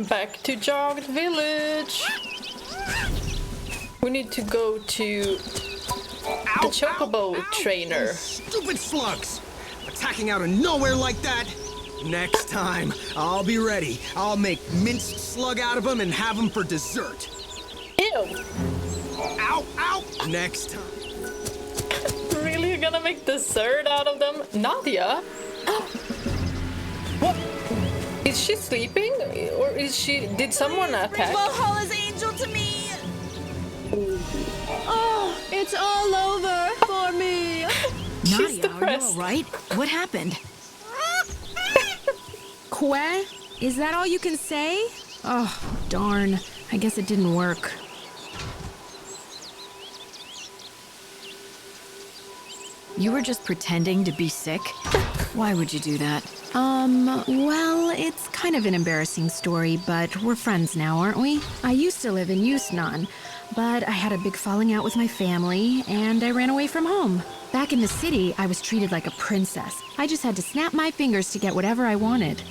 Back to Jogged Village. We need to go to the chocobo trainer. Oh, stupid slugs! Attacking out of nowhere like that? Next time, I'll be ready. I'll make minced slug out of them and have them for dessert. Ew! Ow, ow! Next time. Really? You're gonna make dessert out of them? Nadia? What? Is she sleeping? Or is she... Did someone attack? Valhalla's angel to me! Oh, it's all over for me! She's Nadia, depressed. are you all right? What happened? Que? Is that all you can say? Oh, darn. I guess it didn't work. You were just pretending to be sick? Why would you do that? Well, it's kind of an embarrassing story, but we're friends now, aren't we? I used to live in Yusnaan, but I had a big falling out with my family, and I ran away from home. Back in the city, I was treated like a princess. I just had to snap my fingers to get whatever I wanted.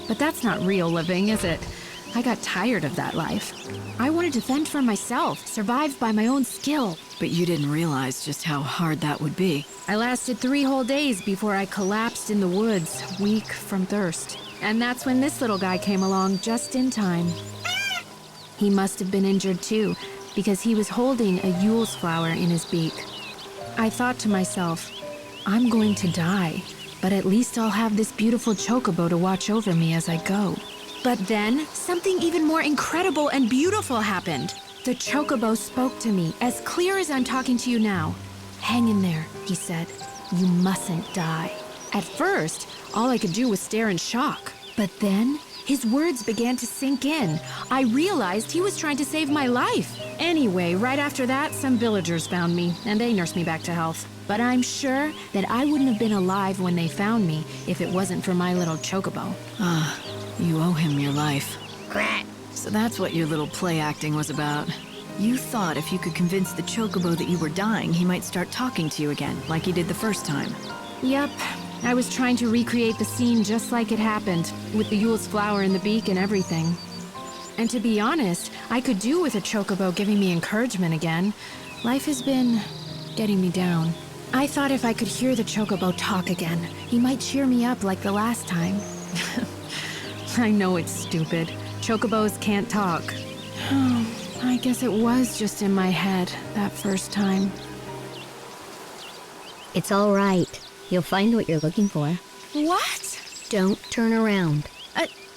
But that's not real living, is it? I got tired of that life. I wanted to fend for myself, survive by my own skill. But you didn't realize just how hard that would be. I lasted 3 whole days before I collapsed in the woods, weak from thirst. And that's when this little guy came along just in time. He must have been injured too, because he was holding a Yule's flower in his beak. I thought to myself, I'm going to die, but at least I'll have this beautiful chocobo to watch over me as I go. But then, something even more incredible and beautiful happened. The chocobo spoke to me, as clear as I'm talking to you now. Hang in there, he said. You mustn't die. At first, all I could do was stare in shock. But then, his words began to sink in. I realized he was trying to save my life. Anyway, right after that, some villagers found me, and they nursed me back to health. But I'm sure that I wouldn't have been alive when they found me if it wasn't for my little chocobo. Ah, you owe him your life. Grat. So that's what your little play acting was about. You thought if you could convince the chocobo that you were dying, he might start talking to you again, like he did the first time. Yep. I was trying to recreate the scene just like it happened, with the Yule's flower in the beak and everything. And to be honest, I could do with a chocobo giving me encouragement again. Life has been getting me down. I thought if I could hear the chocobo talk again, he might cheer me up like the last time. I know it's stupid. Chocobos can't talk. I guess it was just in my head that first time. It's all right. You'll find what you're looking for. What? Don't turn around.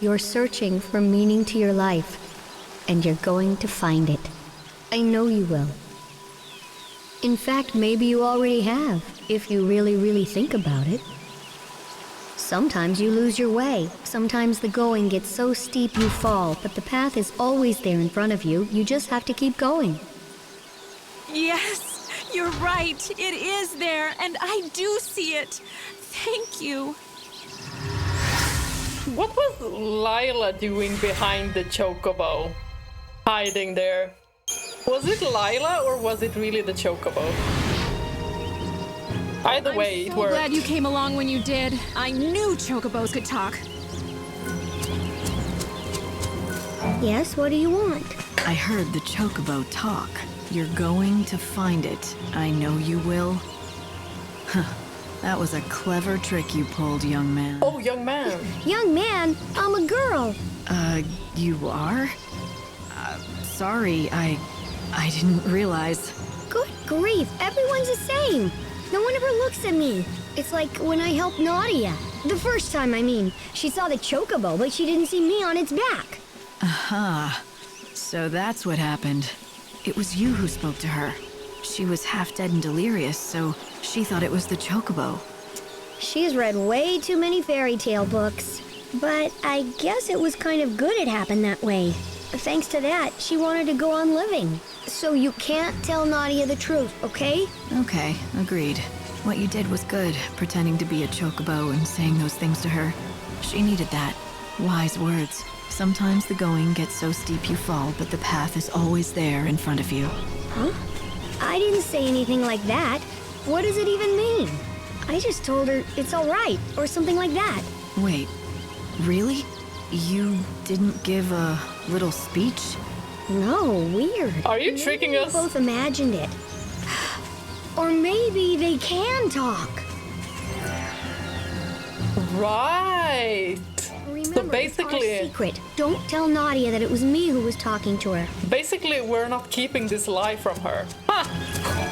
You're searching for meaning to your life, and you're going to find it. I know you will. In fact, maybe you already have, if you really, really think about it. Sometimes you lose your way. Sometimes the going gets so steep you fall, but the path is always there in front of you. You just have to keep going. Yes, you're right. It is there, and I do see it. Thank you. What was Lila doing behind the chocobo? Hiding there. Was it Lila or was it really the chocobo? Either way, it I'm so worked. glad you came along when you did. I knew chocobos could talk. Yes, what do you want? I heard the chocobo talk. You're going to find it. I know you will. Huh. That was a clever trick you pulled, young man. Oh, young man. Young man, I'm a girl. You are? Sorry, I didn't realize. Good grief, everyone's the same. No one ever looks at me. It's like when I helped Nadia. The first time, I mean. She saw the chocobo, but she didn't see me on its back. Aha. So that's what happened. It was you who spoke to her. She was half dead and delirious, so she thought it was the chocobo. She's read way too many fairy tale books. But I guess it was kind of good it happened that way. Thanks to that, she wanted to go on living. So you can't tell Nadia the truth, okay? Okay, agreed. What you did was good, pretending to be a chocobo and saying those things to her. She needed that. Wise words. Sometimes the going gets so steep you fall, but the path is always there in front of you. Huh? I didn't say anything like that. What does it even mean? I just told her it's all right, or something like that. Wait, really? You didn't give a little speech? No, weird. Are you tricking Maybe us? we both imagined it. Or maybe they can talk. Right. Remember, basically- it's our secret. Don't tell Nadia that it was me who was talking to her. Basically, we're not keeping this lie from her. Huh.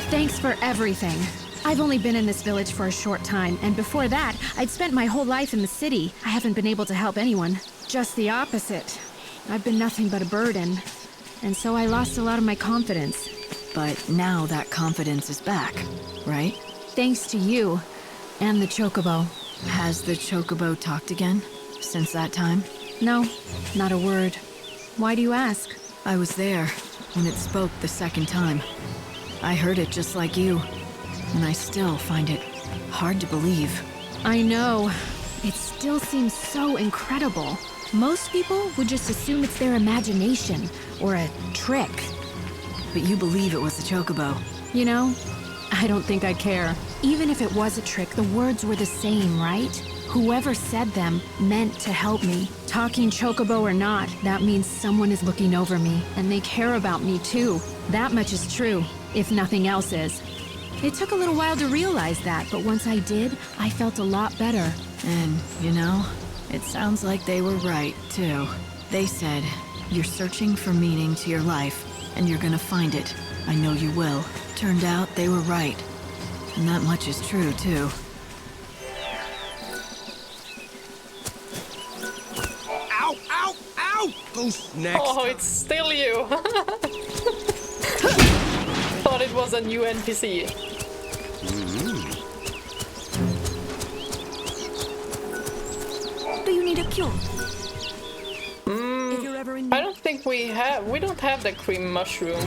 Thanks for everything. I've only been in this village for a short time, and before that, I'd spent my whole life in the city. I haven't been able to help anyone. Just the opposite. I've been nothing but a burden. And so I lost a lot of my confidence. But now that confidence is back, right? Thanks to you. And the chocobo. Has the chocobo talked again since that time? No, not a word. Why do you ask? I was there when it spoke the second time. I heard it just like you, and I still find it hard to believe. I know. It still seems so incredible. Most people would just assume it's their imagination or a trick. But you believe it was the chocobo. You know, I don't think I care. Even if it was a trick, the words were the same, right? Whoever said them meant to help me. Talking chocobo or not, that means someone is looking over me, and they care about me too. That much is true, if nothing else is. It took a little while to realize that, but once I did, I felt a lot better. And, you know, it sounds like they were right, too. They said, you're searching for meaning to your life, and you're gonna find it. I know you will. Turned out they were right. And that much is true, too. Ow! Ow! Ow! Who's next? Oh, it's still you. Thought it was a new NPC. Do you need a cure? If you're ever in I don't think we don't have the cream mushroom.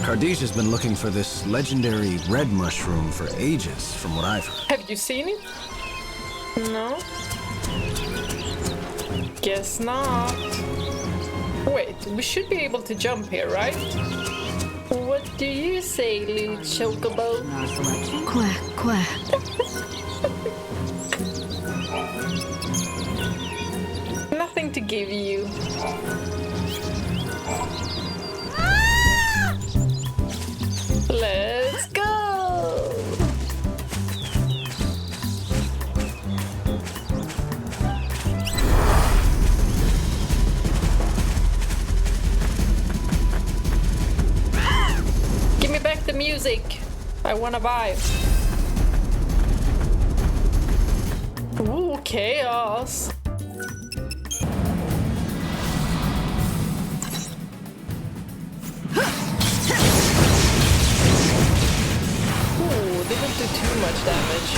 Khadijah's been looking for this legendary red mushroom for ages, from what I've heard. Have you seen it? No? Guess not. Wait, we should be able to jump here, right? What do you say, little chocobo? Quack, quack. Nothing to give you. Let's go! Give me back the music. I wanna vibe. Ooh, chaos. Ooh, didn't do too much damage.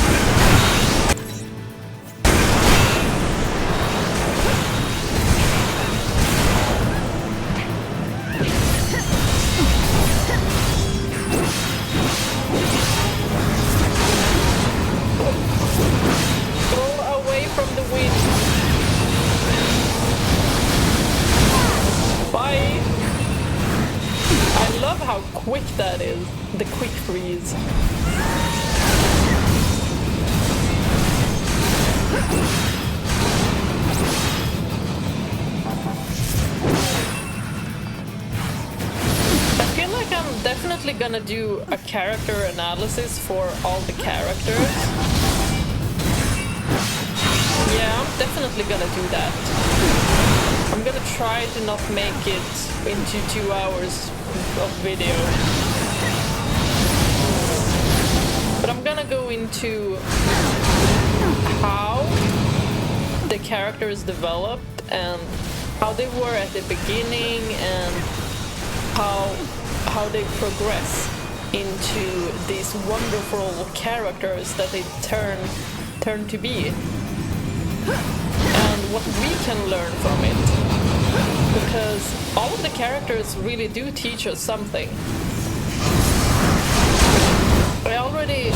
Go away from the wind. Bye. I love how quick that is. The quick freeze. I feel like I'm definitely gonna do a character analysis for all the characters. Yeah, I'm definitely gonna do that. I'm gonna try to not make it into 2 hours of video. But I'm gonna go into how the characters developed and how they were at the beginning and how they progress into these wonderful characters that they turn to be. And what we can learn from it. Because all of the characters really do teach us something. I already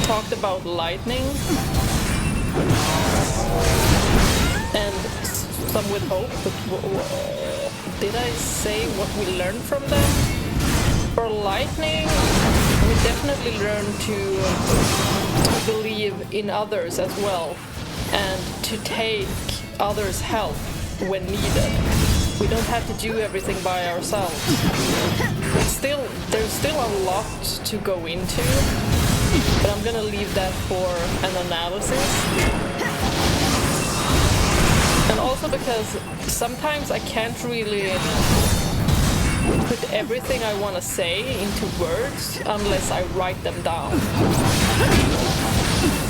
talked about lightning and some with hope, but did I say what we learned from them? For lightning, we definitely learn to believe in others as well. and to take others' help when needed. We don't have to do everything by ourselves. There's still a lot to go into, but I'm gonna leave that for an analysis. And also because sometimes I can't really put everything I want to say into words unless I write them down.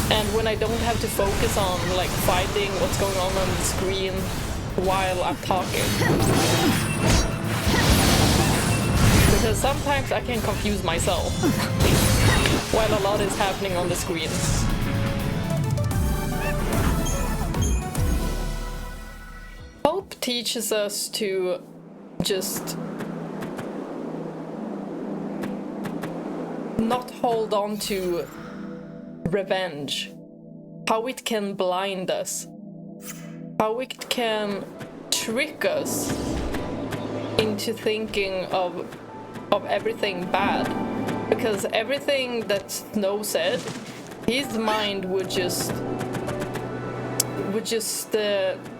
And when I don't have to focus on like fighting what's going on the screen while I'm talking. Because sometimes I can confuse myself while a lot is happening on the screen. Hope teaches us to just not hold on to revenge, how it can blind us, how it can trick us into thinking of everything bad, because everything that Snow said, his mind would just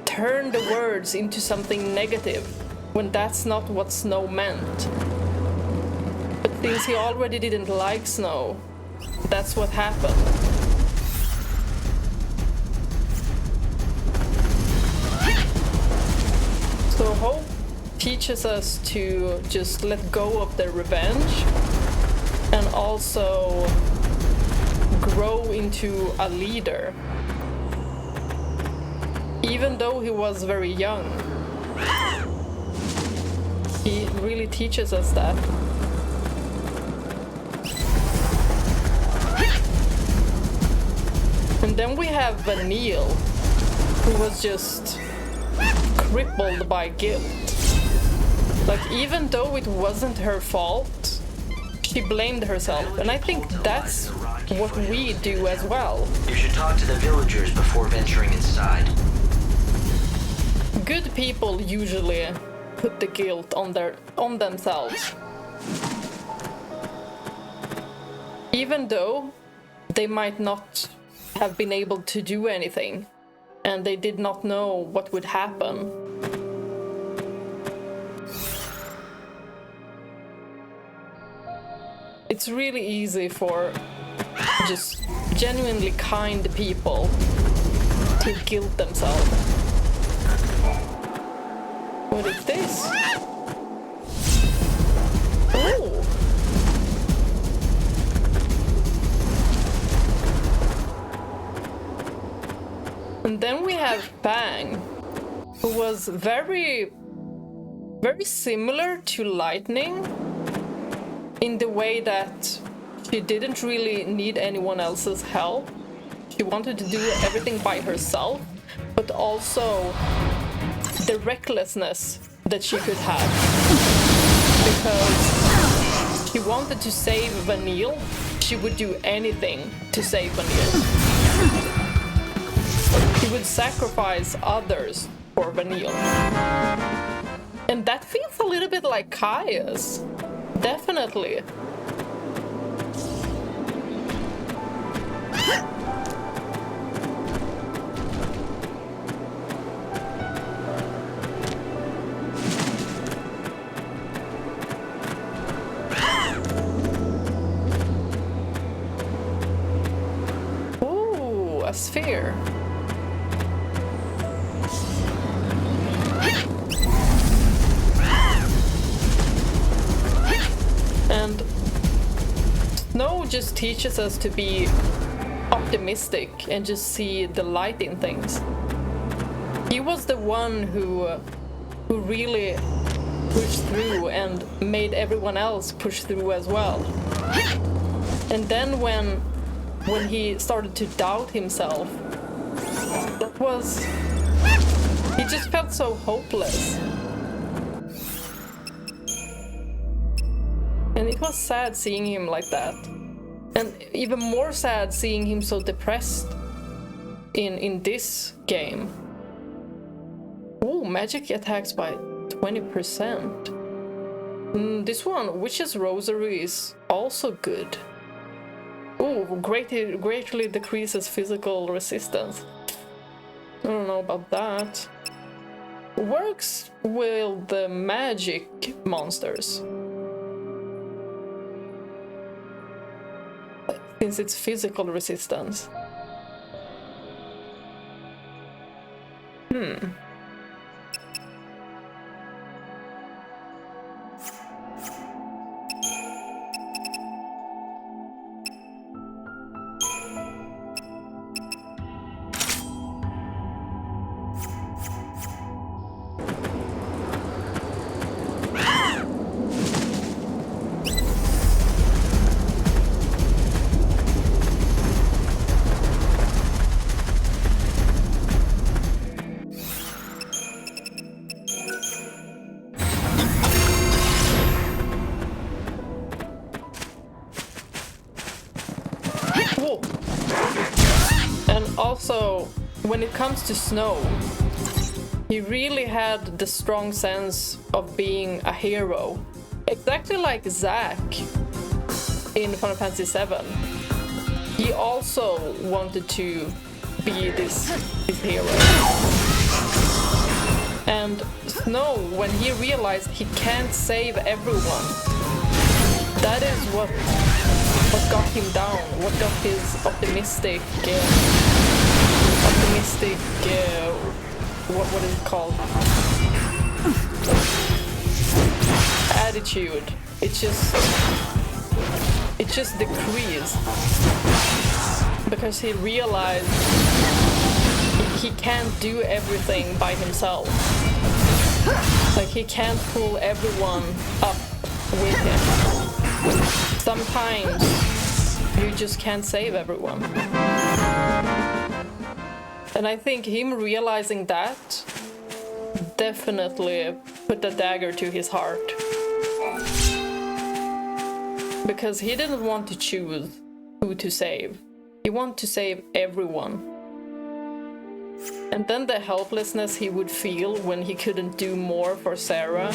turn the words into something negative when that's not what Snow meant. But since he already didn't like Snow, that's what happened. So Hope teaches us to just let go of the revenge and also grow into a leader. Even though he was very young, he really teaches us that. And then we have Vanille, who was just crippled by guilt. Like, even though it wasn't her fault, she blamed herself. And I think that's what we do as well. You should talk to the villagers before venturing inside. Good people usually put the guilt on themselves. Even though they might not have been able to do anything, and they did not know what would happen. It's really easy for just genuinely kind people to guilt themselves. What is this? Oh! And then we have Bang, who was very similar to Lightning in the way that she didn't really need anyone else's help. She wanted to do everything by herself, but also the recklessness that she could have. Because she wanted to save Vanille, she would do anything to save Vanille. He would sacrifice others for Vanille. And that feels a little bit like Caius. Definitely. Ooh, a sphere. And Snow just teaches us to be optimistic and just see the light in things. He was the one who really pushed through and made everyone else push through as well. And then when he started to doubt himself, he just felt so hopeless. And it was sad seeing him like that. And even more sad seeing him so depressed in this game. Ooh, magic attacks by 20%. This one, Witch's Rosary, is also good. Ooh, greatly decreases physical resistance. I don't know about that. Works with the magic monsters. Since it's physical resistance. Cool. And also, when it comes to Snow, he really had the strong sense of being a hero. Exactly like Zack in Final Fantasy VII. He also wanted to be this hero. And Snow, when he realized he can't save everyone, that is what got him down, what got his optimistic, what is it called? Attitude. It just decreased because he realized he can't do everything by himself. Like, he can't pull everyone up with him. Sometimes you just can't save everyone. And I think him realizing that definitely put a dagger to his heart. Because he didn't want to choose who to save. He wanted to save everyone. And then the helplessness he would feel when he couldn't do more for Serah.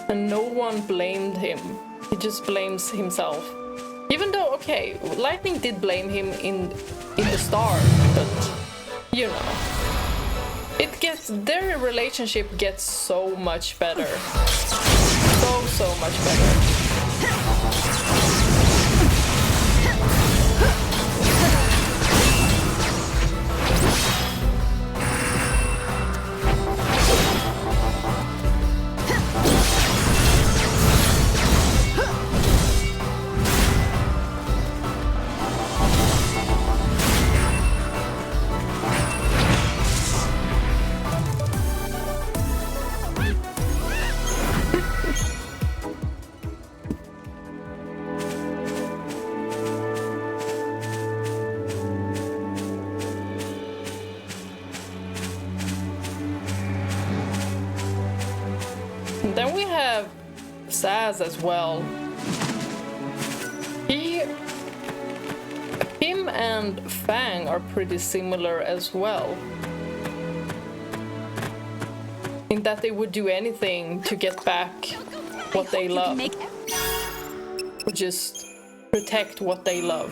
And no one blamed him. He just blames himself. Even though, okay, Lightning did blame him in the start, but you know, their relationship gets so much better. So much better. Then we have Saz as well. Him and Fang are pretty similar as well. In that they would do anything to get back what they love. Or just protect what they love.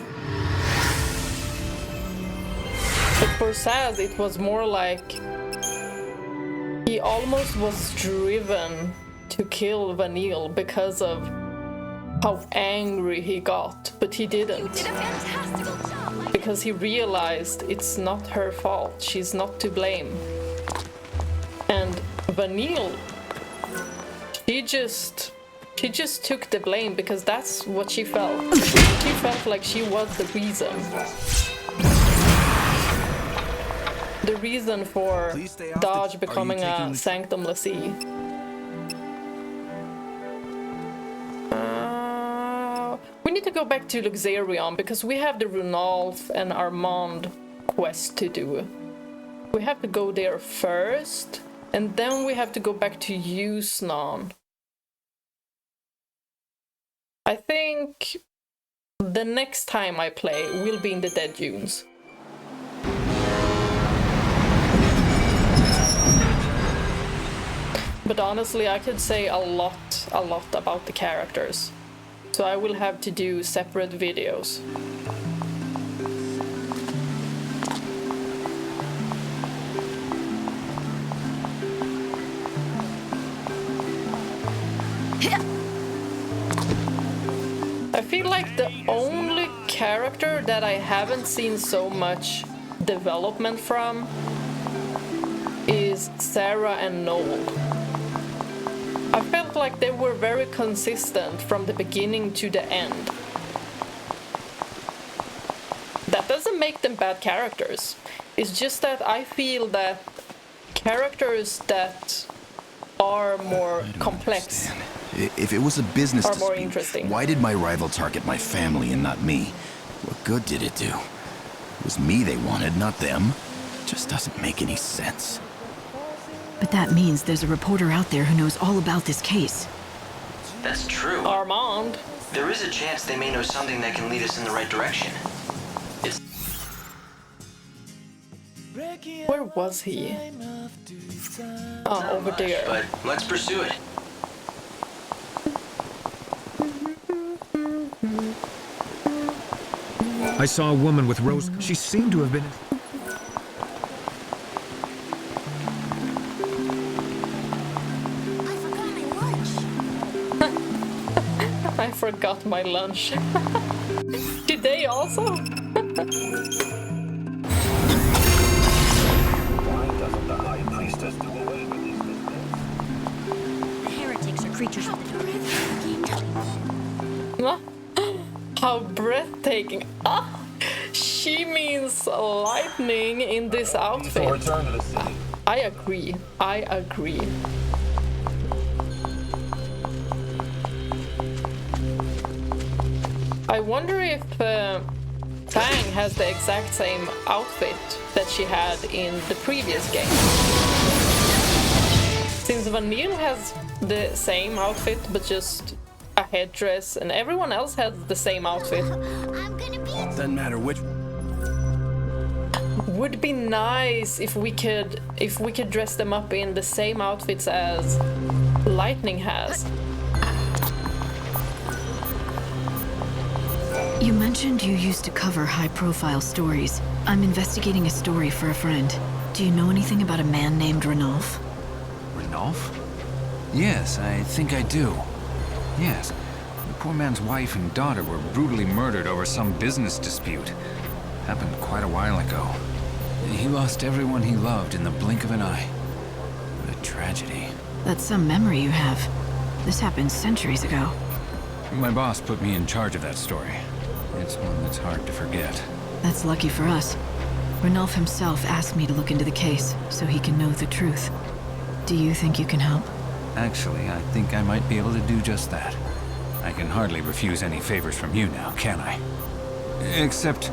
But for Saz, it was more like he almost was driven to kill Vanille because of how angry he got, but he didn't. Because he realized it's not her fault, she's not to blame. And Vanille, she just took the blame because that's what she felt. She felt like she was the reason. The reason for Dodge becoming a Sanctum Lassie. We need to go back to Luxerion because we have the Runolf and Armand quest to do. We have to go there first, and then we have to go back to Yusnaan. I think the next time I play will be in the Dead Dunes. But honestly, I could say a lot about the characters. So I will have to do separate videos. like the only character that I haven't seen so much development from is Sarah and Noel. I felt like they were very consistent from the beginning to the end. That doesn't make them bad characters. It's just that I feel that characters that are more complex If it was a business are more dispute, interesting. why did my rival target my family and not me? What good did it do? It was me they wanted, not them. Just doesn't make any sense. But that means there's a reporter out there who knows all about this case. That's true. Armand. There is a chance they may know something that can lead us in the right direction. It's... Where was he? Oh, over there. But let's pursue it. I saw a woman with rose. She seemed to have been... I forgot my lunch. Did they also? Why doesn't the High Priestess do away with these mistakes? Heretics are creatures of the Huh? How breathtaking. Ah, she means lightning in this So outfit. return to the city. I agree. I agree. I wonder if Fang has the exact same outfit that she had in the previous game. Since Vanille has the same outfit, but just a headdress, and everyone else has the same outfit. Doesn't matter which. Would be nice if we could dress them up in the same outfits as Lightning has. You mentioned you used to cover high-profile stories. I'm investigating a story for a friend. Do you know anything about a man named Ranulf? Ranulf? Yes, I think I do. Yes. The poor man's wife and daughter were brutally murdered over some business dispute. Happened quite a while ago. He lost everyone he loved in the blink of an eye. What a tragedy. That's some memory you have. This happened centuries ago. My boss put me in charge of that story. It's one that's hard to forget. That's lucky for us. Ranulf himself asked me to look into the case, so he can know the truth. Do you think you can help? Actually, I think I might be able to do just that. I can hardly refuse any favors from you now, can I? Except,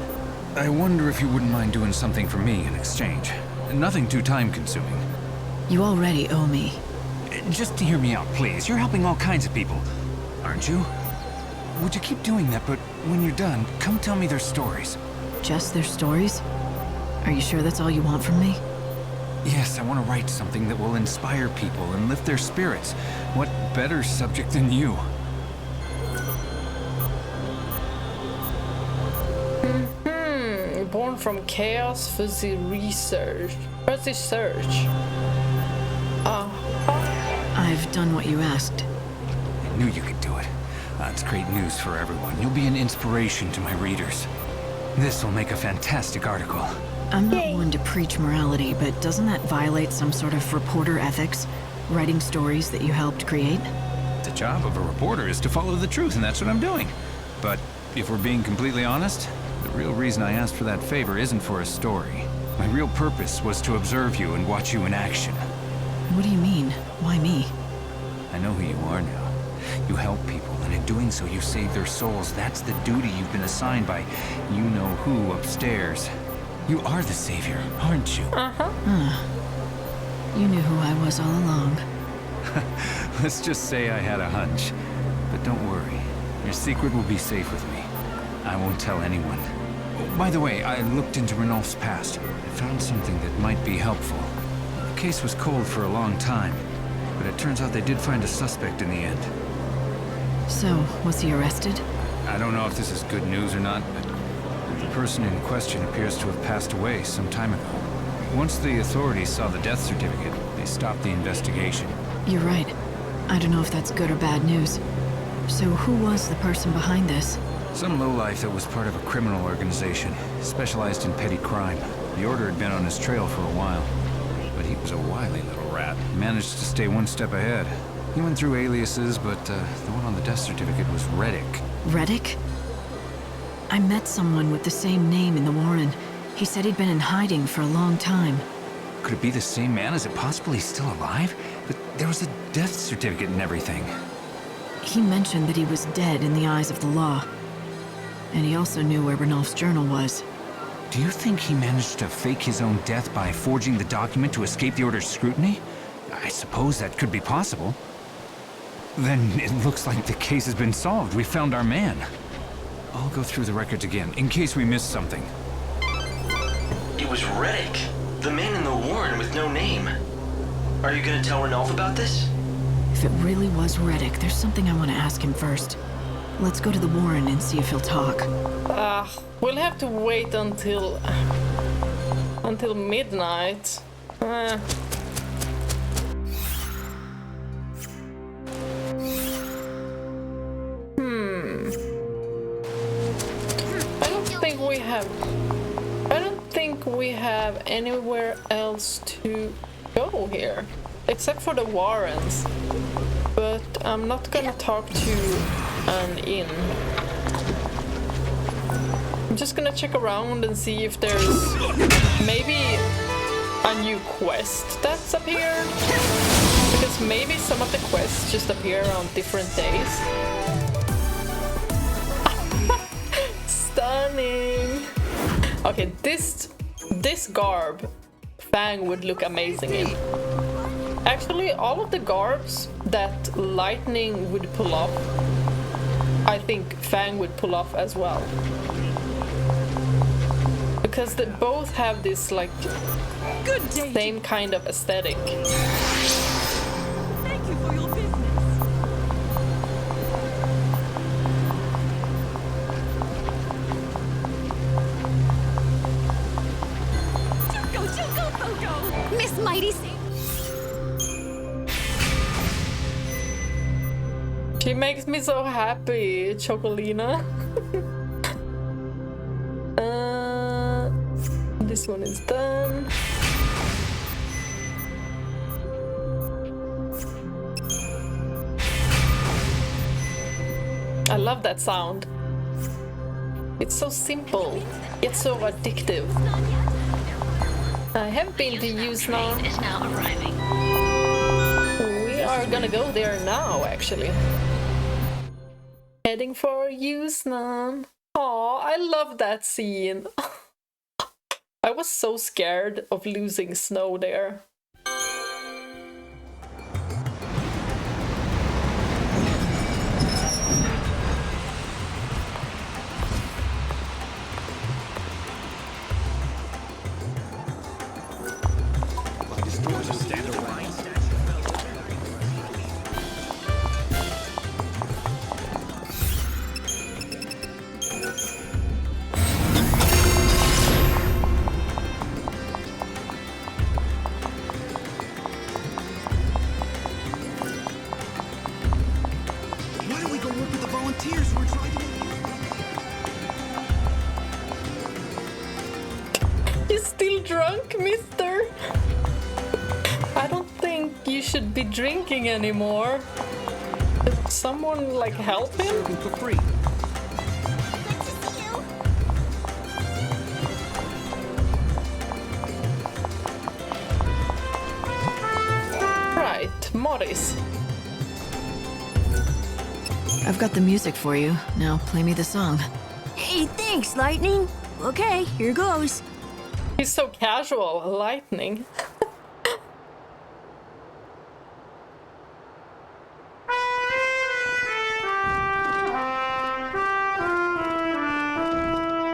I wonder if you wouldn't mind doing something for me in exchange. Nothing too time-consuming. You already owe me. Just to hear me out, please. You're helping all kinds of people, aren't you? Would you keep doing that, but when you're done, come tell me their stories. Just their stories? Are you sure that's all you want from me? Yes, I want to write something that will inspire people and lift their spirits. What better subject than you? Born from chaos for the research. For the search. I've done what you asked. I knew you could do it. That's great news for everyone. You'll be an inspiration to my readers. This will make a fantastic article. I'm not one to preach morality, but doesn't that violate some sort of reporter ethics? Writing stories that you helped create? The job of a reporter is to follow the truth, and that's what I'm doing. But if we're being completely honest, the real reason I asked for that favor isn't for a story. My real purpose was to observe you and watch you in action. What do you mean? Why me? I know who you are now. You help people, and in doing so you save their souls. That's the duty you've been assigned by you-know-who upstairs. You are the savior, aren't you? You knew who I was all along. Let's just say I had a hunch. But don't worry. Your secret will be safe with me. I won't tell anyone. Oh, by the way, I looked into Ranulf's past. I found something that might be helpful. The case was cold for a long time, but it turns out they did find a suspect in the end. So, was he arrested? I don't know if this is good news or not, but the person in question appears to have passed away some time ago. Once the authorities saw the death certificate, they stopped the investigation. You're right. I don't know if that's good or bad news. So who was the person behind this? Some lowlife that was part of a criminal organization, specialized in petty crime. The Order had been on his trail for a while. But he was a wily little rat. Managed to stay one step ahead. He went through aliases, but the one on the death certificate was Reddick. Reddick? I met someone with the same name in the Warren. He said he'd been in hiding for a long time. Could it be the same man? Is it possible he's still alive? But there was a death certificate and everything. He mentioned that he was dead in the eyes of the law. And he also knew where Ranulph's journal was. Do you think he managed to fake his own death by forging the document to escape the Order's scrutiny? I suppose that could be possible. Then it looks like the case has been solved. We found our man. I'll go through the records again, in case we missed something. It was Reddick, the man in the Warren with no name. Are you gonna tell Ranulph about this? If it really was Reddick, there's something I want to ask him first. Let's go to the Warren and see if he'll talk. We'll have to wait until midnight. I don't think we have anywhere else to go here, except for the Warrens. But I'm not gonna talk to an inn. I'm just gonna check around and see if there's maybe a new quest that's appeared. Because maybe some of the quests just appear on different days. Stunning! Okay, this garb Fang would look amazing in. Actually, all of the garbs that Lightning would pull off, I think Fang would pull off as well. Because they both have this, like, same kind of aesthetic. Thank you for your business. Choco, Miss Mighty Saint. She makes me so happy, Chocolina. This one is done. I love that sound. It's so simple, yet so addictive. I have been to Yusnaan. is now arriving. We are gonna go there now, actually. Heading for Yusnaan. Aw, I love that scene. I was so scared of losing Snow there. Be drinking anymore. Did someone like help him? For free. Right, Morris. I've got the music for you. Now play me the song. Hey, thanks, Lightning. Okay, here goes. He's so casual, Lightning.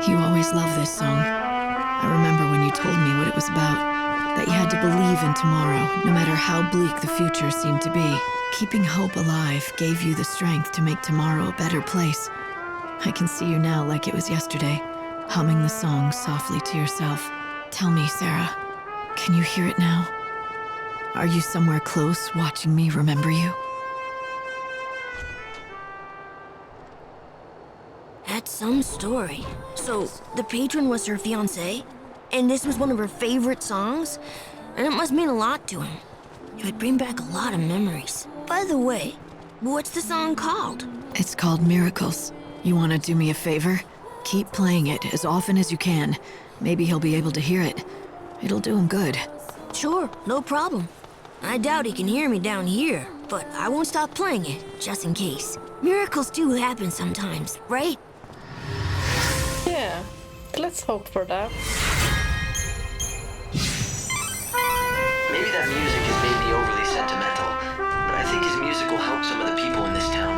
You always loved this song. I remember when you told me what it was about, that you had to believe in tomorrow, no matter how bleak the future seemed to be. Keeping hope alive gave you the strength to make tomorrow a better place. I can see you now like it was yesterday, humming the song softly to yourself. Tell me, Sarah, can you hear it now? Are you somewhere close watching me remember you? That's some story. So, the patron was her fiancé, and this was one of her favorite songs, and it must mean a lot to him. It would bring back a lot of memories. By the way, what's the song called? It's called Miracles. You want to do me a favor? Keep playing it as often as you can. Maybe he'll be able to hear it. It'll do him good. Sure, no problem. I doubt he can hear me down here, but I won't stop playing it, just in case. Miracles do happen sometimes, right? Yeah, let's hope for that. Maybe that music has made me overly sentimental, but I think his music will help some of the people in this town.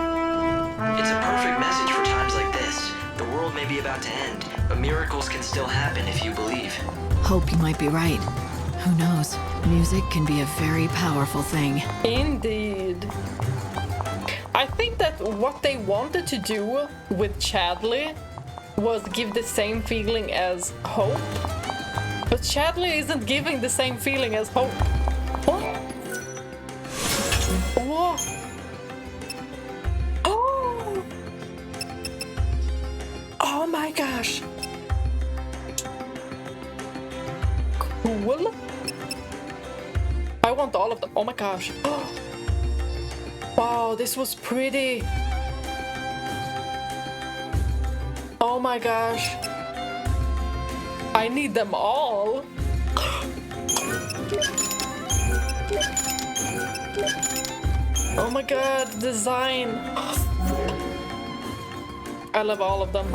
It's a perfect message for times like this. The world may be about to end, but miracles can still happen if you believe. Hope you might be right. Who knows? Music can be a very powerful thing. Indeed. I think that what they wanted to do with Chadley was give the same feeling as Hope. But Chadley isn't giving the same feeling as Hope. What? Whoa. Oh! Oh my gosh. Cool. I want all of them. Oh my gosh. Wow, this was pretty. Oh my gosh. I need them all. Oh my god, design. I love all of them.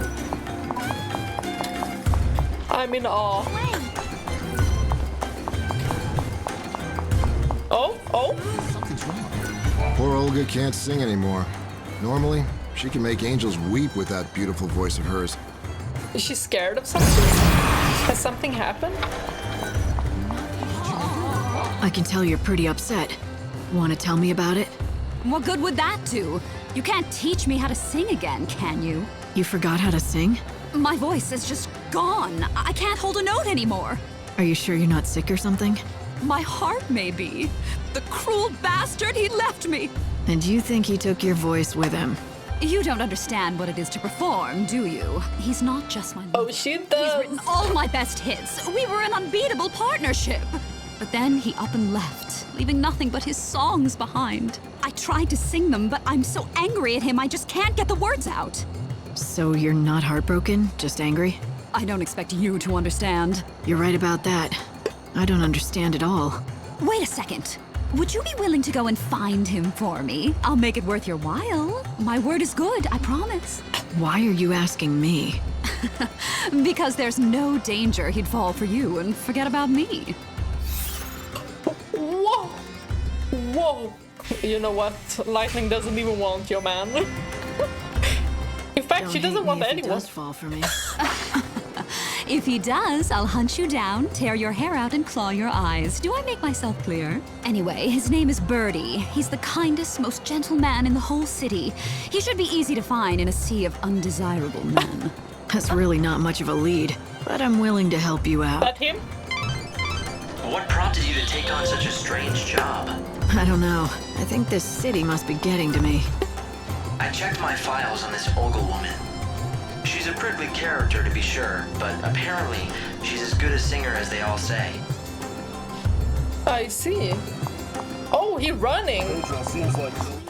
I'm in awe. Oh. Something's wrong. Poor Olga can't sing anymore. Normally, she can make angels weep with that beautiful voice of hers. Is she scared of something? Has something happened? I can tell you're pretty upset. Want to tell me about it? What good would that do? You can't teach me how to sing again, can you? You forgot how to sing? My voice is just gone. I can't hold a note anymore. Are you sure you're not sick or something? My heart may be. The cruel bastard, he left me. And you think he took your voice with him? You don't understand what it is to perform, do you? He's not just my Oh, she does. He's written all my best hits. We were an unbeatable partnership. But then he up and left, leaving nothing but his songs behind. I tried to sing them, but I'm so angry at him I just can't get the words out. So you're not heartbroken, just angry? I don't expect you to understand. You're right about that. I don't understand at all. Wait a second. Would you be willing to go and find him for me? I'll make it worth your while. My word is good, I promise. Why are you asking me? Because there's no danger he'd fall for you and forget about me. Whoa! Whoa! You know what? Lightning doesn't even want your man. In fact, Don't she doesn't hate want me if anyone. He does fall for me. If he does, I'll hunt you down, tear your hair out, and claw your eyes. Do I make myself clear? Anyway, his name is Berdy. He's the kindest, most gentle man in the whole city. He should be easy to find in a sea of undesirable men. That's really not much of a lead, but I'm willing to help you out. That him? What prompted you to take on such a strange job? I don't know. I think this city must be getting to me. I checked my files on this Olga woman. She's a prickly character to be sure, but apparently she's as good a singer as they all say. I see. Oh, he running.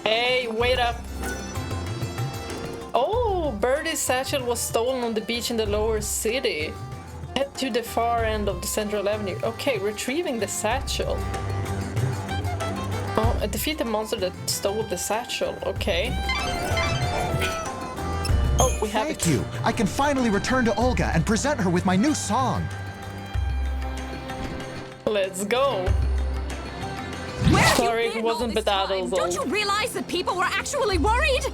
Hey, wait up. Oh, Berdy's satchel was stolen on the beach in the lower city. Head to the far end of the Central Avenue. Okay, retrieving the satchel. Oh, defeat the monster that stole the satchel. Okay. Oh, we have it. Thank you. I can finally return to Olga and present her with my new song. Let's go. Sorry, it wasn't bedazzled. Don't you realize that people were actually worried?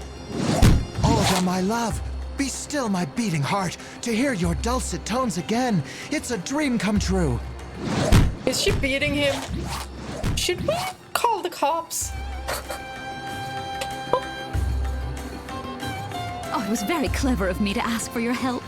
Olga, my love, be still my beating heart. To hear your dulcet tones again, it's a dream come true. Is she beating him? Should we call the cops? Oh, it was very clever of me to ask for your help.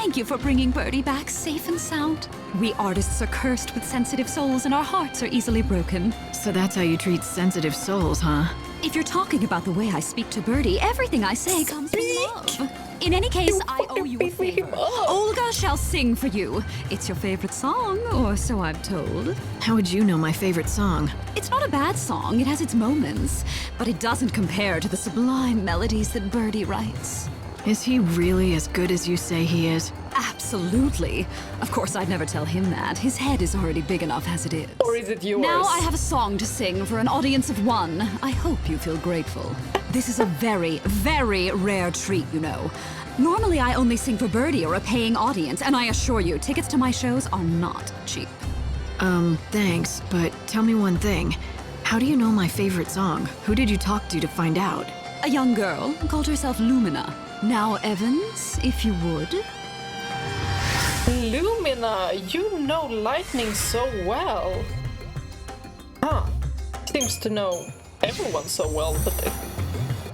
Thank you for bringing Berdy back safe and sound. We artists are cursed with sensitive souls and our hearts are easily broken. So that's how you treat sensitive souls, huh? If you're talking about the way I speak to Berdy, everything I say comes from love. In any case, I owe you a favor. Olga shall sing for you. It's your favorite song, or so I'm told. How would you know my favorite song? It's not a bad song, it has its moments, but it doesn't compare to the sublime melodies that Berdy writes. Is he really as good as you say he is? Absolutely. Of course, I'd never tell him that. His head is already big enough as it is. Or is it yours? Now I have a song to sing for an audience of one. I hope you feel grateful. This is a very, very rare treat, you know. Normally, I only sing for Berdy or a paying audience, and I assure you, tickets to my shows are not cheap. Thanks, but tell me one thing. How do you know my favorite song? Who did you talk to find out? A young girl called herself Lumina. Now, Evans, if you would. Lumina, you know lightning so well. Huh. Seems to know everyone so well, but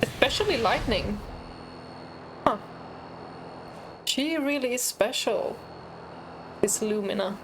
especially lightning. Huh. She really is special, this Lumina.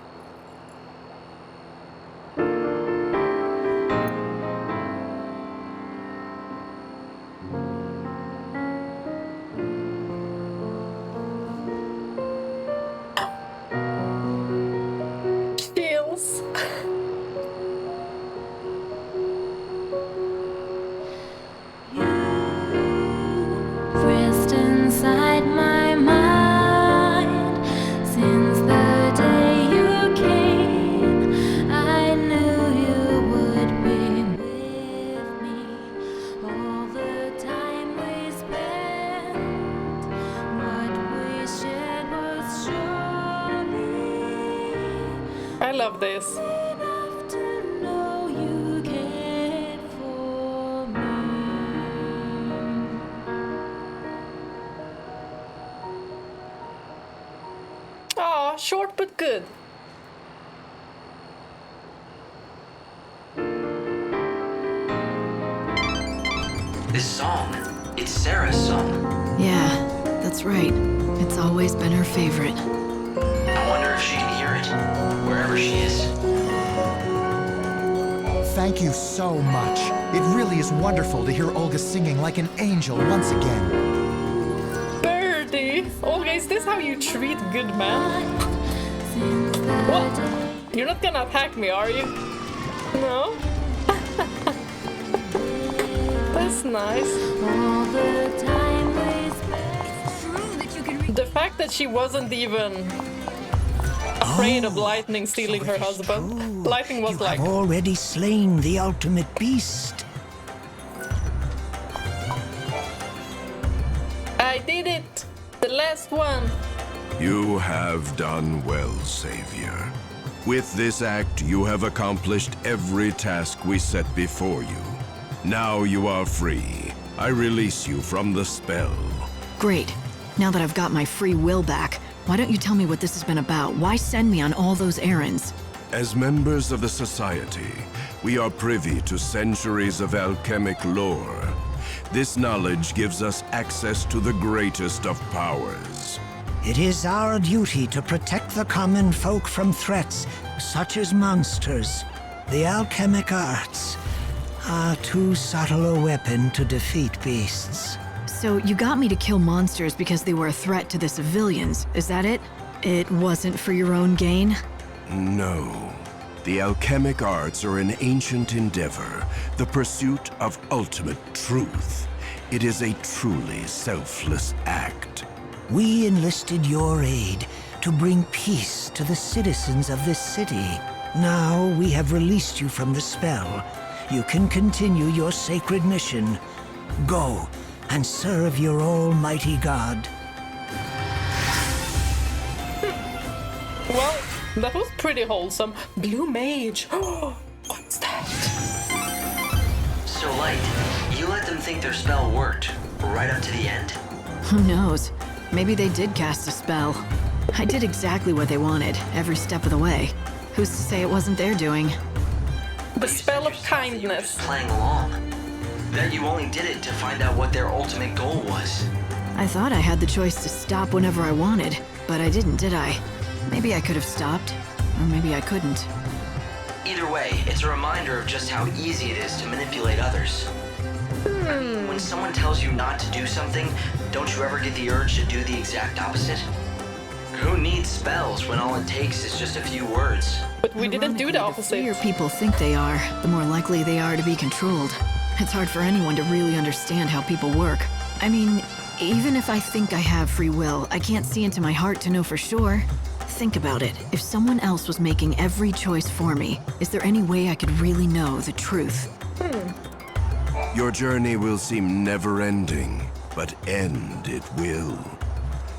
I love this. Aw, short but good. This song, it's Sarah's song. Yeah, that's right. It's always been her favorite. I wonder if she can hear it, wherever she is. Thank you so much. It really is wonderful to hear Olga singing like an angel once again. Berdy! Olga, is this how you treat good men? What? You're not gonna attack me, are you? No? That's nice. The fact that she wasn't even afraid of Lightning stealing her husband. Lightning was like, I've already slain the ultimate beast. I did it! The last one! You have done well, Savior. With this act, you have accomplished every task we set before you. Now you are free. I release you from the spell. Great. Now that I've got my free will back, why don't you tell me what this has been about? Why send me on all those errands? As members of the Society, we are privy to centuries of alchemic lore. This knowledge gives us access to the greatest of powers. It is our duty to protect the common folk from threats such as monsters. The alchemic arts are too subtle a weapon to defeat beasts. So you got me to kill monsters because they were a threat to the civilians, is that it? It wasn't for your own gain? No. The alchemic arts are an ancient endeavor, the pursuit of ultimate truth. It is a truly selfless act. We enlisted your aid to bring peace to the citizens of this city. Now we have released you from the spell. You can continue your sacred mission. Go and serve your almighty God. well, that was pretty wholesome. Blue Mage! What's that? So, Light, you let them think their spell worked, right up to the end? Who knows? Maybe they did cast a spell. I did exactly what they wanted, every step of the way. Who's to say it wasn't their doing? The spell of kindness. Playing along. That you only did it to find out what their ultimate goal was. I thought I had the choice to stop whenever I wanted, but I didn't, did I? Maybe I could have stopped, or maybe I couldn't. Either way, it's a reminder of just how easy it is to manipulate others. I mean, when someone tells you not to do something, don't you ever get the urge to do the exact opposite? Who needs spells when all it takes is just a few words? But we didn't do the opposite. The freer people think they are, the more likely they are to be controlled. It's hard for anyone to really understand how people work. I mean, even if I think I have free will, I can't see into my heart to know for sure. Think about it. If someone else was making every choice for me, is there any way I could really know the truth? Your journey will seem never-ending, but end it will.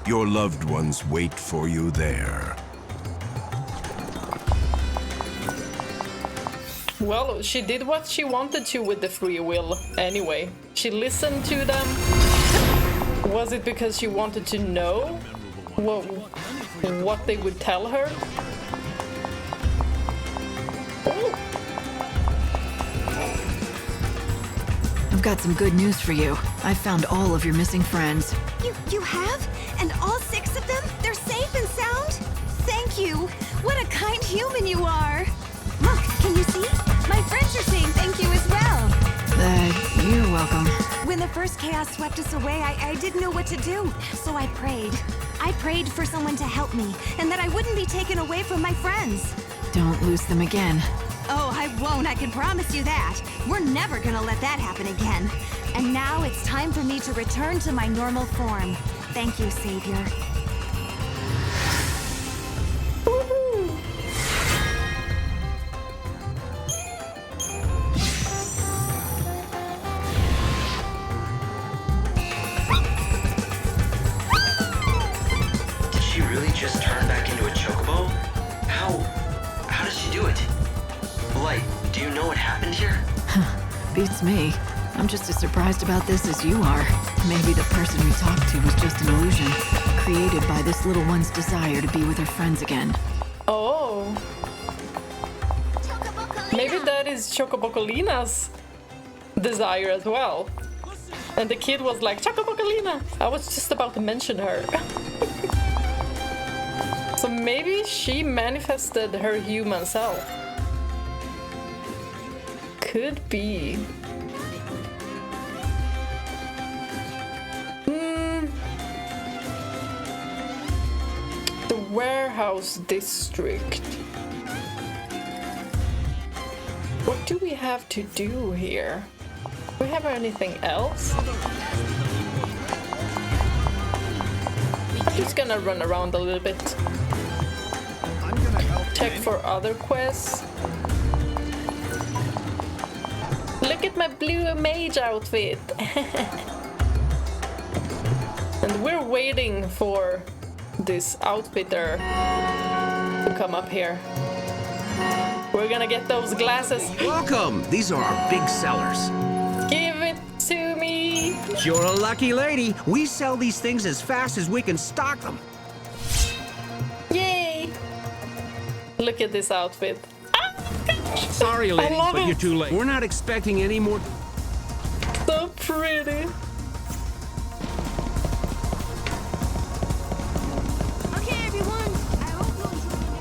Your loved ones wait for you there. Well, she did what she wanted to with the free will anyway. She listened to them. Was it because she wanted to know what they would tell her? I've got some good news for you. I found all of your missing friends. You have? And all 6 of them? They're safe and sound? Thank you. What a kind human you are. Look, can you see? My friends are saying thank you as well. You're welcome. When the first chaos swept us away, I didn't know what to do, so I prayed. I prayed for someone to help me, and that I wouldn't be taken away from my friends. Don't lose them again. Oh, I won't, I can promise you that. We're never gonna let that happen again. And now it's time for me to return to my normal form. Thank you, Savior. Did she really just turn back into a chocobo? How did she do it? Light, do you know what happened here? Beats me. I'm just as surprised about this as you are. Maybe the person we talked to was just an illusion, created by this little one's desire to be with her friends again. Oh. Maybe that is Chocobocolina's desire as well. And the kid was like, Chocobocolina! I was just about to mention her. So maybe she manifested her human self. Could be. The warehouse district. What do we have to do here? Do we have anything else? Just gonna run around a little bit. Check for other quests. Look at my blue mage outfit! And we're waiting for this outfitter to come up here. We're gonna get those glasses. Welcome! These are our big sellers. Give it to me! You're a lucky lady. We sell these things as fast as we can stock them. Yay! Look at this outfit. Sorry, lady, but it. you're too late. We're not expecting any more. So pretty. Okay, everyone. I hope you'll enjoy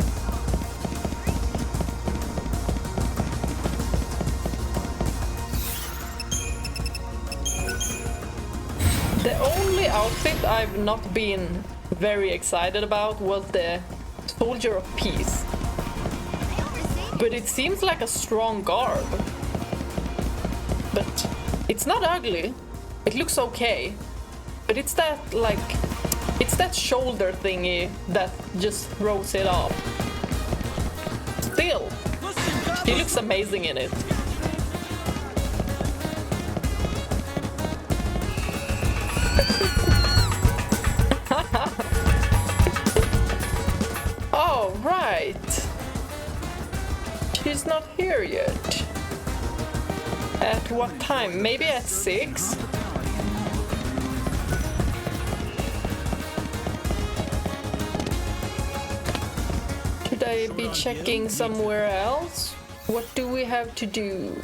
The only outfit I've not been very excited about was the Soldier of Peace. But it seems like a strong garb. But it's not ugly. It looks okay. But it's that, like, it's that shoulder thingy that just throws it off. Still, he looks amazing in it. Oh, right. She's not here yet. At what time? Maybe at 6? Should I be checking somewhere else? What do we have to do?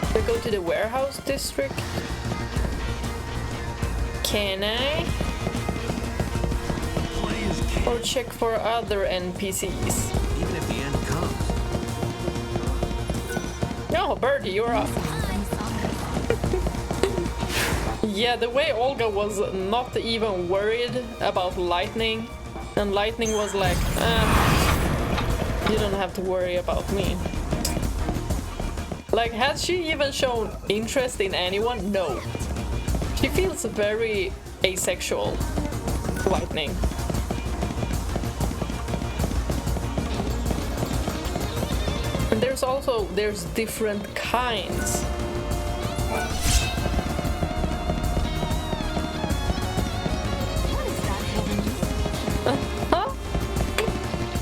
Should I go to the warehouse district? Can I? Or check for other NPCs? Even if the end comes. No, Berdy, you're up. Yeah, the way Olga was not even worried about lightning, and lightning was like, you don't have to worry about me. Like, has she even shown interest in anyone? No. She feels very asexual, lightning. And there's different kinds.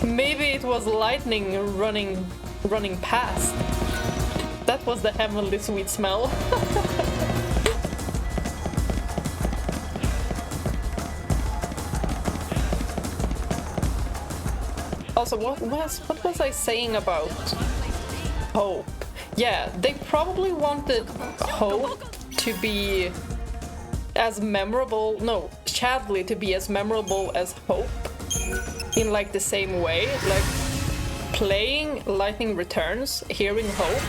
Maybe it was lightning running past. That was the heavenly sweet smell. Also, what was I saying about Hope? Yeah, they probably wanted Hope to be as memorable, no, Chadley to be as memorable as Hope, in like the same way. Like, playing Lightning Returns, hearing Hope,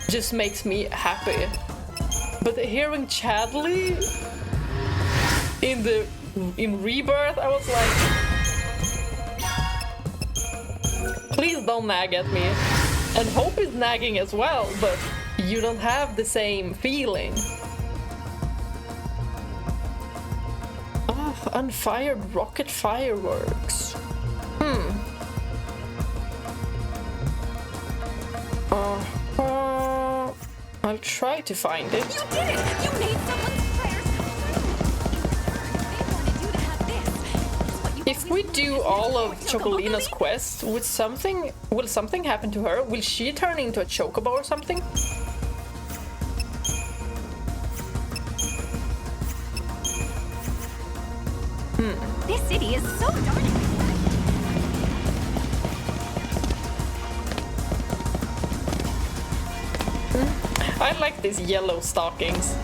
just makes me happy. But hearing Chadley in Rebirth, I was like, please don't nag at me. And Hope is nagging as well, but you don't have the same feeling. Oh, unfired rocket fireworks. I'll try to find it. You did it! You made someone's prayers come true! They wanted you to have this. It's what you If we do all of Chocolina's quests, will something happen to her? Will she turn into a chocobo or something? This city is so darn exciting! I like these yellow stockings.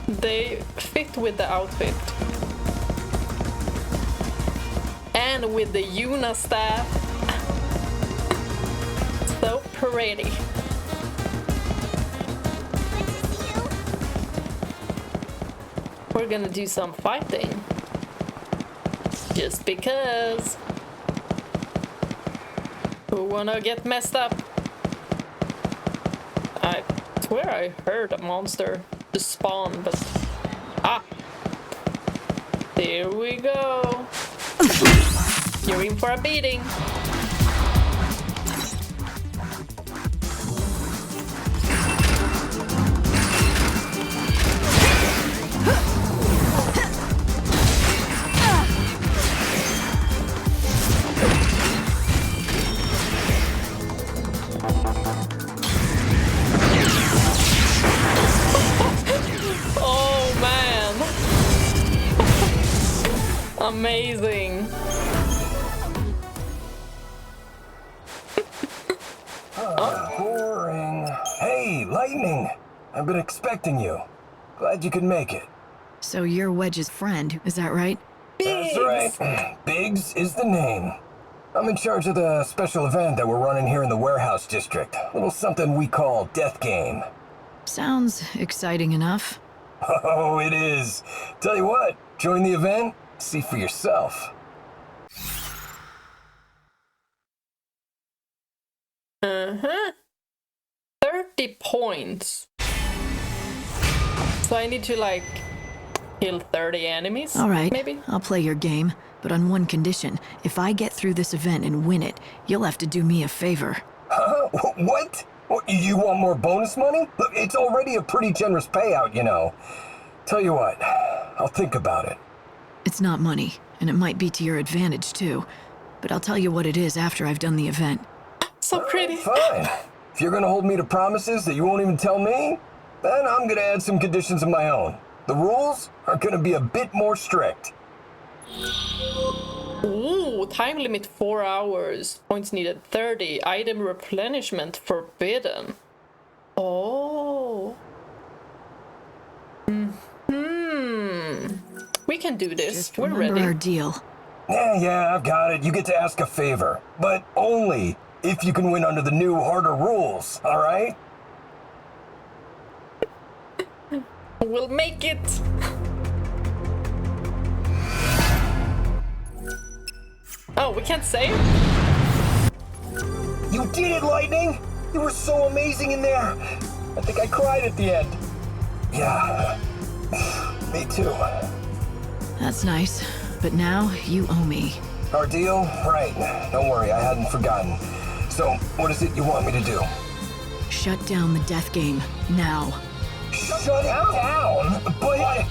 They fit with the outfit. And with the Yuna staff. So pretty. We're gonna do some fighting. Just because. Who wanna get messed up? I swear I heard a monster just spawn, but... Ah! There we go! You're in for a beating! Amazing. Boring. Hey, Lightning. I've been expecting you. Glad you could make it. So you're Wedge's friend, is that right? That's right. Biggs is the name. I'm in charge of the special event that we're running here in the warehouse district. A little something we call Death Game. Sounds exciting enough. Oh, it is. Tell you what, join the event. See for yourself. 30 points. So I need to, like, kill 30 enemies? All right, maybe? I'll play your game, but on one condition. If I get through this event and win it, you'll have to do me a favor. Huh? What? You want more bonus money? Look, it's already a pretty generous payout, you know. Tell you what, I'll think about it. It's not money, and it might be to your advantage, too. But I'll tell you what it is after I've done the event. So pretty. Fine. If you're gonna hold me to promises that you won't even tell me, then I'm gonna add some conditions of my own. The rules are gonna be a bit more strict. Ooh, time limit 4 hours. Points needed 30. Item replenishment forbidden. Oh. We can do this. Just We're remember ready. our deal. Yeah, I've got it. You get to ask a favor. But only if you can win under the new, harder rules, alright? We'll make it! Oh, we can't save? You did it, Lightning! You were so amazing in there! I think I cried at the end. Yeah, me too. That's nice. But now, you owe me. Our deal? Right. Don't worry, I hadn't forgotten. So, what is it you want me to do? Shut down the death game, now. Shut it down? But...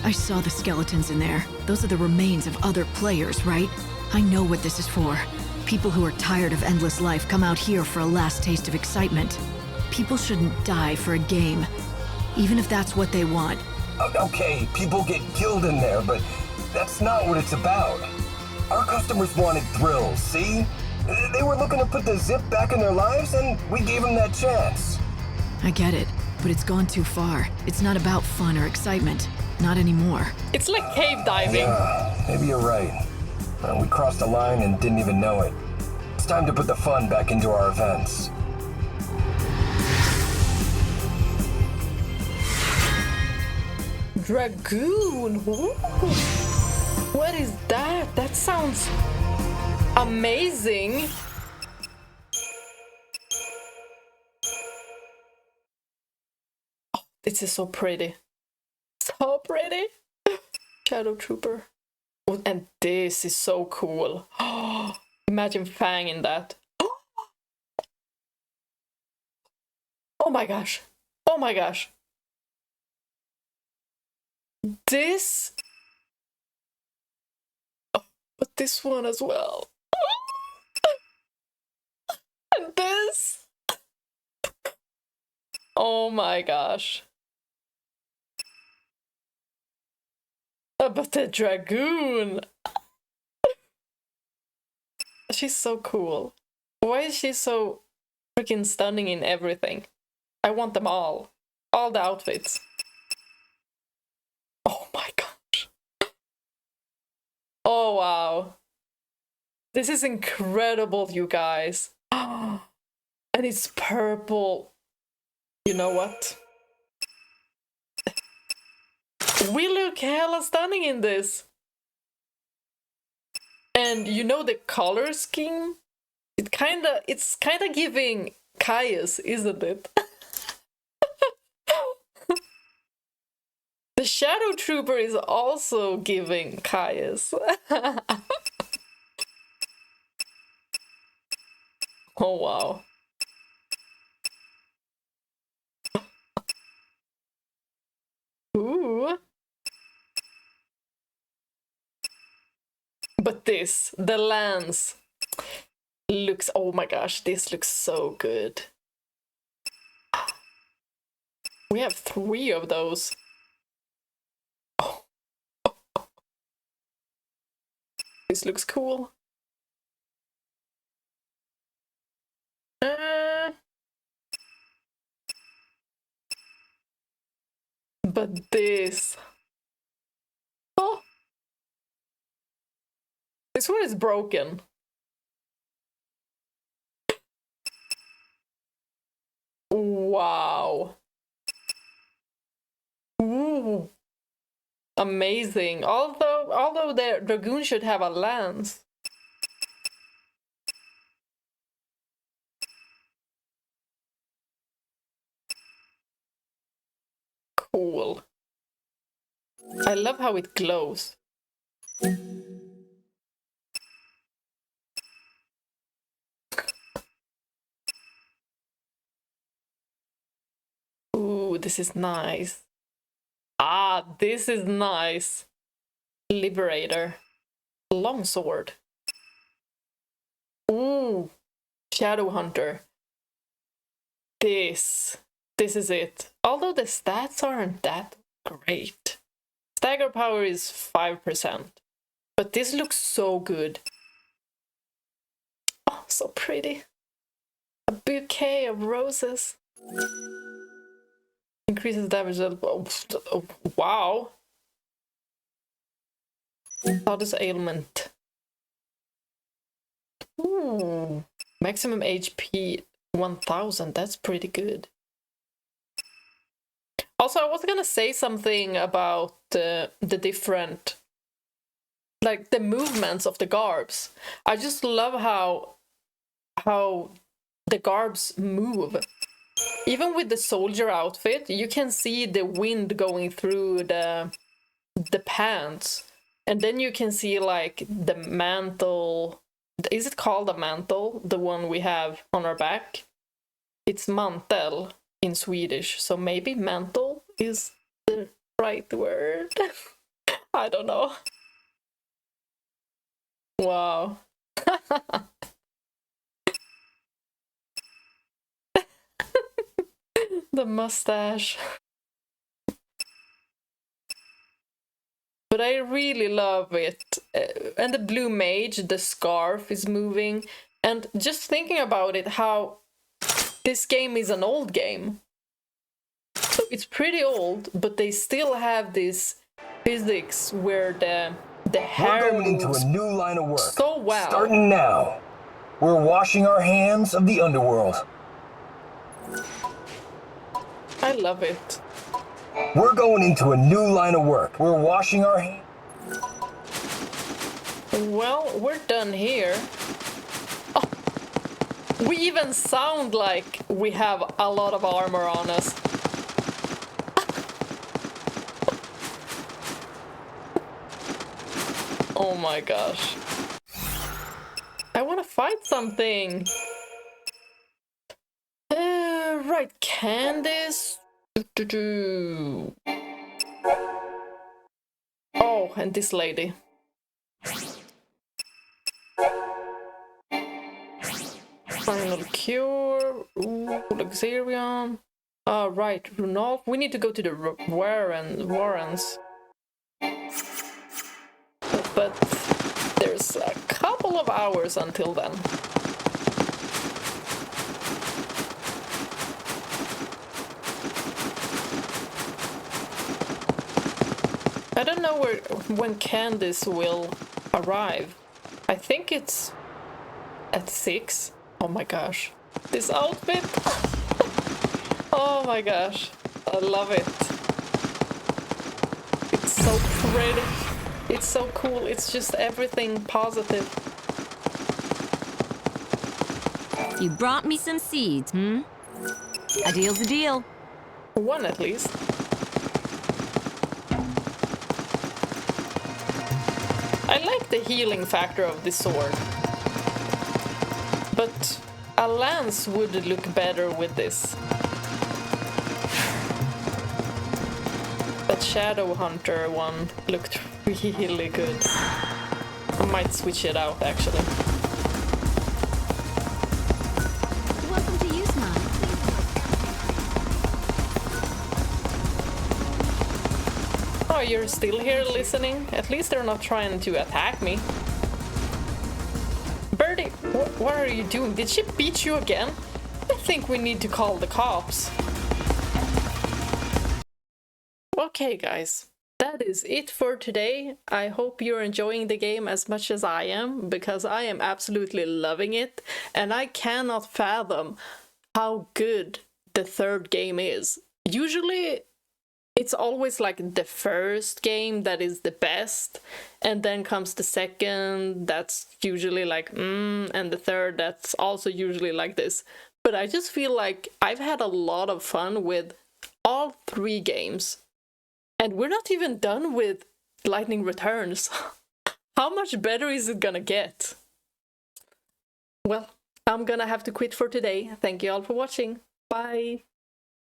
I saw the skeletons in there. Those are the remains of other players, right? I know what this is for. People who are tired of endless life come out here for a last taste of excitement. People shouldn't die for a game, even if that's what they want. Okay, people get killed in there, but that's not what it's about. Our customers wanted thrills, see? They were looking to put the zip back in their lives, and we gave them that chance. I get it, but it's gone too far. It's not about fun or excitement. Not anymore. It's like cave diving. Yeah, maybe you're right. We crossed the line and didn't even know it. It's time to put the fun back into our events. Dragoon! Ooh. What is that? That sounds amazing. Oh, this is so pretty. So pretty. Shadow Trooper. Oh, and this is so cool. Imagine Fang in that. Oh my gosh. Oh my gosh. This. Oh, but this one as well. And this. Oh my gosh. But the Dragoon. She's so cool. Why is she so freaking stunning in everything? I want them all. All the outfits. Oh my gosh. Oh wow. This is incredible, you guys. And it's purple. You know what? We look hella stunning in this. And you know the color scheme? It's kinda giving Caius, isn't it? The Shadow Trooper is also giving Caius. Oh wow. Ooh. But this, the lance, looks, oh my gosh, this looks so good. We have 3 of those. Oh. This looks cool. But this. Oh. This one is broken. Wow. Ooh. Amazing. Although the Dragoon should have a lance. Cool. I love how it glows. Ooh, this is nice. Ah, this is nice. Liberator. Longsword. Ooh, Shadow Hunter. This is it. Although the stats aren't that great. Stagger power is 5%. But this looks so good. Oh, so pretty. A bouquet of roses. Increases damage. Oh, wow. Status ailment. Ooh. Maximum HP 1000. That's pretty good. Also, I was gonna say something about the different, like the movements of the garbs. I just love how the garbs move. Even with the soldier outfit, you can see the wind going through the pants, and then you can see like the mantle. Is it called a mantle? The one we have on our back? It's mantel in Swedish, so maybe mantle is the right word. I don't know. Wow. The mustache. But I really love it. And the blue mage, the scarf is moving. And just thinking about it, how this game is an old game. So it's pretty old, but they still have this physics where the hair We're going into moves a new line of work. so well. Starting now. We're washing our hands of the underworld. I love it. We're going into a new line of work. We're washing our hands. Well, we're done here. Oh, we even sound like we have a lot of armor on us. Oh my gosh. I want to fight something. Right, Candice. Oh, and this lady. Final cure. Ooh, Luxerion. Right, Runolf. We need to go to the Warrens. But there's a couple of hours until then. I don't know when Candice will arrive. I think it's at 6. Oh my gosh. This outfit! Oh my gosh. I love it. It's so pretty. It's so cool. It's just everything positive. You brought me some seeds, hmm? A deal's a deal. One at least. I like the healing factor of this sword. But a lance would look better with this. That Shadow Hunter one looked really good. I might switch it out actually. Welcome to Yusnaan. Oh, you're still here listening? At least they're not trying to attack me. Berdy, what are you doing? Did she beat you again? I think we need to call the cops. Okay, guys. That is it for today. I hope you're enjoying the game as much as I am, because I am absolutely loving it, and I cannot fathom how good the third game is. Usually, it's always like the first game that is the best, and then comes the second that's usually like and the third that's also usually like this. But I just feel like I've had a lot of fun with all 3 games. And we're not even done with Lightning Returns. How much better is it gonna get? Well, I'm gonna have to quit for today. Thank you all for watching. Bye!